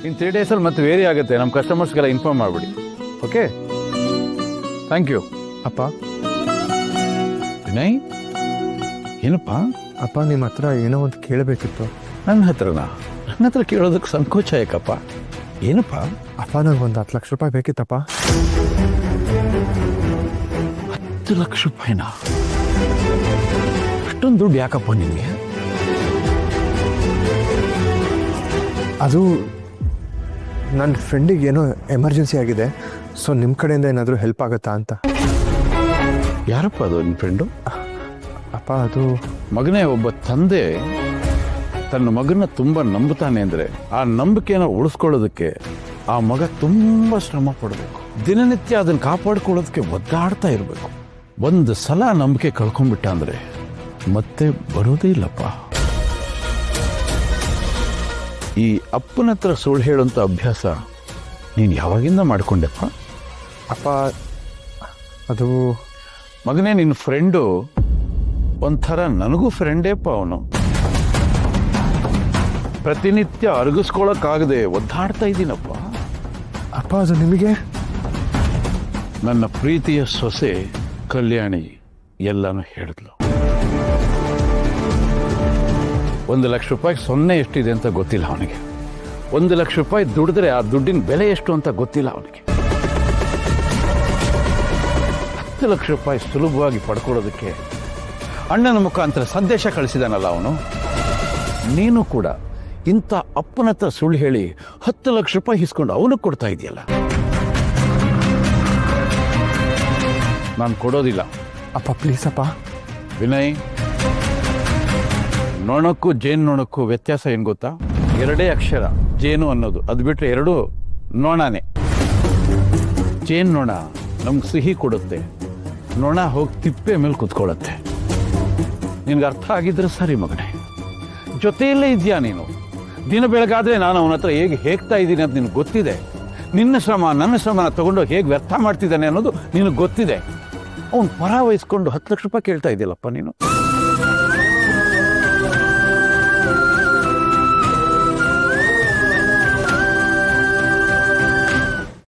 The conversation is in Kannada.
ಇನ್ನು 3 ಡೇಸಲ್ಲಿ ಮತ್ತೆ ವೇರಿ ಆಗುತ್ತೆ. ನಮ್ಮ ಕಸ್ಟಮರ್ಸ್ಗೆಲ್ಲ ಇನ್ಫಾರ್ಮ್ ಮಾಡಿಬಿಡಿ. Okay, thank you. ಅಪ್ಪ ವಿನಯ್, ಏನಪ್ಪ? ಅಪ್ಪ ನಿಮ್ಮ ಹತ್ರ ಏನೋ ಒಂದು ಕೇಳಬೇಕಿತ್ತು. ನನ್ನ ಹತ್ರ ಕೇಳೋದಕ್ಕೆ ಸಂಕೋಚ ಯಾಕಪ್ಪ? ಏನಪ್ಪ? ಅಪ್ಪ ನನಗೊಂದು 10 ಲಕ್ಷ ರೂಪಾಯಿ ಬೇಕಿತ್ತಪ್ಪ. 10 ಲಕ್ಷ ರೂಪಾಯಿನಾ? ಅಷ್ಟೊಂದು ದುಡ್ಡು ಯಾಕಪ್ಪ ನಿನಗೆ? ಅದು ನನ್ನ ಫ್ರೆಂಡಿಗೆ ಏನೋ ಎಮರ್ಜೆನ್ಸಿ ಆಗಿದೆ. ಸೊ ನಿಮ್ಮ ಕಡೆಯಿಂದ ಏನಾದರೂ ಹೆಲ್ಪ್ ಆಗುತ್ತಾ ಅಂತ. ಯಾರಪ್ಪ ಅದು ನಿನ್ನ ಫ್ರೆಂಡು? ಅಪ್ಪ ಅದು ಮಗನೇ, ಒಬ್ಬ ತಂದೆ ತನ್ನ ಮಗನ ತುಂಬ ನಂಬುತ್ತಾನೆ ಅಂದರೆ ಆ ನಂಬಿಕೆನ ಉಳಿಸ್ಕೊಳ್ಳೋದಕ್ಕೆ ಆ ಮಗ ತುಂಬ ಶ್ರಮ ಪಡಬೇಕು. ದಿನನಿತ್ಯ ಅದನ್ನು ಕಾಪಾಡ್ಕೊಳ್ಳೋದಕ್ಕೆ ಒದ್ದಾಡ್ತಾ ಇರಬೇಕು. ಒಂದು ಸಲ ನಂಬಿಕೆ ಕಳ್ಕೊಂಡ್ಬಿಟ್ಟ ಅಂದರೆ ಮತ್ತೆ ಬರೋದೇ ಇಲ್ಲಪ್ಪ. ಈ ಅಪ್ಪನ ಹತ್ರ ಸುಳ್ಳು ಹೇಳೋಂಥ ಅಭ್ಯಾಸ ನೀನು ಯಾವಾಗಿಂದ ಮಾಡ್ಕೊಂಡೆಪ್ಪ? ಅಪ್ಪ ಅದು ಮಗನೇ, ನಿನ್ನ ಫ್ರೆಂಡು ಒಂಥರ ನನಗೂ ಫ್ರೆಂಡೇಪ್ಪ. ಅವನು ಪ್ರತಿನಿತ್ಯ ಅರಗಿಸ್ಕೊಳ್ಳೋಕ್ಕಾಗದೆ ಒದ್ದಾಡ್ತಾ ಇದ್ದೀನಪ್ಪ. ಅಪ್ಪ ಅದು ನಿಮಗೆ? ನನ್ನ ಪ್ರೀತಿಯ ಸೊಸೆ ಕಲ್ಯಾಣಿ ಎಲ್ಲಾನು ಹೇಳಿದ್ಲು. 1 ಲಕ್ಷ ರೂಪಾಯಿಗೆ 0 ಎಷ್ಟಿದೆ ಅಂತ ಗೊತ್ತಿಲ್ಲ ಅವನಿಗೆ. 1 ಲಕ್ಷ ರೂಪಾಯಿ ದುಡಿದ್ರೆ ಆ ದುಡ್ಡಿನ ಬೆಲೆ ಎಷ್ಟು ಅಂತ ಗೊತ್ತಿಲ್ಲ ಅವನಿಗೆ. 10 ಲಕ್ಷ ರೂಪಾಯಿ ಸುಲಭವಾಗಿ ಪಡ್ಕೊಳ್ಳೋದಕ್ಕೆ ಅಣ್ಣನ ಮುಖಾಂತರ ಸಂದೇಶ ಕಳಿಸಿದಾನಲ್ಲ ಅವನು. ನೀನು ಕೂಡ ಇಂಥ ಅಪ್ಪನ ಹತ್ರ ಸುಳ್ಳು ಹೇಳಿ 10 ಲಕ್ಷ ರೂಪಾಯಿ ಇಸ್ಕೊಂಡು ಅವನಿಗೆ ಕೊಡ್ತಾ ಇದೆಯಲ್ಲ. ನಾನು ಕೊಡೋದಿಲ್ಲ. ಅಪ್ಪ ಪ್ಲೀಸ್ ಅಪ್ಪ. ವಿನಯ್, ನೊಣಕ್ಕೂ ಜೇನು ನೊಣಕ್ಕೂ ವ್ಯತ್ಯಾಸ ಏನು ಗೊತ್ತಾ? 2 ಅಕ್ಷರ ಜೇನು ಅನ್ನೋದು. ಅದು ಬಿಟ್ಟರೆ 2 ನೊಣನೇ. ಜೇನು ನೊಣ ನಮ್ಗೆ ಸಿಹಿ ಕೊಡುತ್ತೆ, ನೊಣ ಹೋಗಿ ತಿಪ್ಪೆ ಮೇಲೆ ಕುತ್ಕೊಳ್ಳುತ್ತೆ. ನಿನ್ಗೆ ಅರ್ಥ ಆಗಿದ್ರೆ ಸರಿ ಮಗನೇ. ಜೊತೆಯಲ್ಲೇ ಇದೆಯಾ ನೀನು. ದಿನ ಬೆಳಗಾದ್ರೆ ನಾನು ಅವನ ಹತ್ರ ಹೇಗೆ ಹೇಗ್ತಾ ಇದ್ದೀನಿ ಅಂತ ನಿನಗೆ ಗೊತ್ತಿದೆ. ನಿನ್ನ ಶ್ರಮ ನನ್ನ ಶ್ರಮನ ತಗೊಂಡು ಹೇಗೆ ವ್ಯರ್ಥ ಮಾಡ್ತಿದ್ದಾನೆ ಅನ್ನೋದು ನಿನಗೆ ಗೊತ್ತಿದೆ. ಅವನು ಪರ ವಹಿಸ್ಕೊಂಡು 10 ಲಕ್ಷ ರೂಪಾಯಿ ಕೇಳ್ತಾ ಇದೆಯಲ್ಲಪ್ಪ ನೀನು.